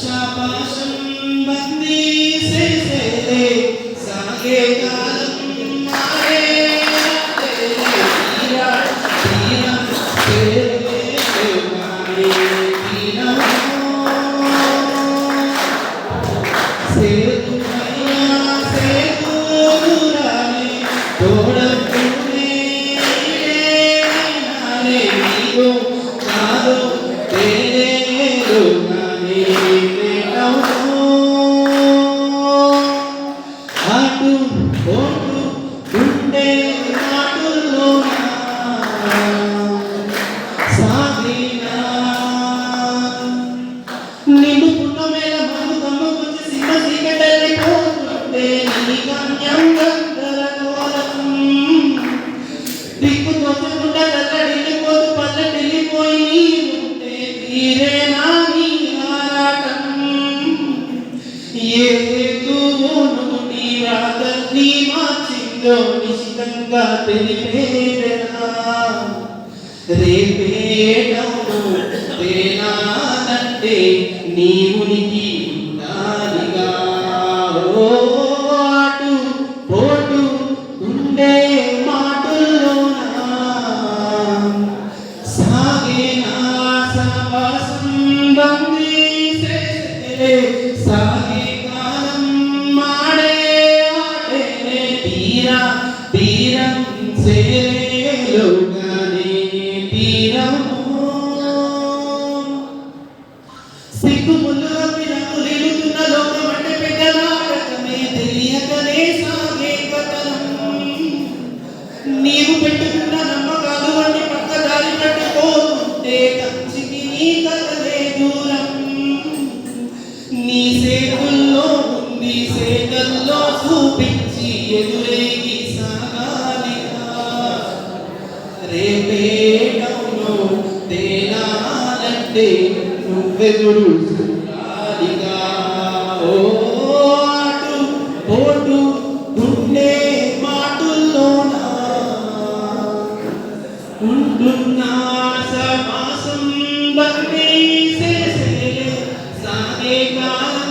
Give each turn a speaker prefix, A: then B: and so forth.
A: ఆశాపాశం బందీ చేసేలే సాగే కాలం మారే తీరా తీరం చేరేలే మారే తీరం సేతుమయ్యా సేతురాలే తోడతూనే నారే నీలో నాలో తేరేలో నానే అటు ఓటు ఉండే నాటుల్లో సాగినా నిన్ను పుట్టమేల మందు తమ్మకొచ్చి సింహ చీకటెళ్ళిపోతుంటే నీ గమ్యం గందరగోళం దిక్కు తోచకుండా తల్లడిల్లిపోతూ పల్లెటిల్లిపోయి నీవుంటే తీరేనా నీ ఆరాటం ఏ హేతువును నీ రాతల్ని మార్చిందో నిశితంగా తెలిపేదెనా రేపేటవును తేనానంటే నీ ఉనికి ఉండాలిగా ఓ అటు పోటు ఉండే మాటల్లోనా సాగేనా సహవాసం బందీ చేసేలే సాగే కాలం మాడే ఆటేలే తీరా తీరం చేరేలోగానే తీరము సిగ్గుములుగా పిరకులిలుతున్న లోకమంటే పెద్దలాడకమే తెలియకనే సాగే కథనం నీవు పెట్టుకున్న నమ్మకాలు అన్ని పక్కదారి పట్టుకోతుంటే కంచికి నీ కథలే దూరం నీ సేతుల్లో ఉంది సేతల్లో చూపించి ఎదురేగి సాగాలిగా రేపేటవును తేలాలంటే నువ్వెదురు చూడాలిగా ఓ అటు పోటు ఉండే మాటల్లోనా ఉంటున్నా సమాసం బందీ చేసేలే సాగే కాలం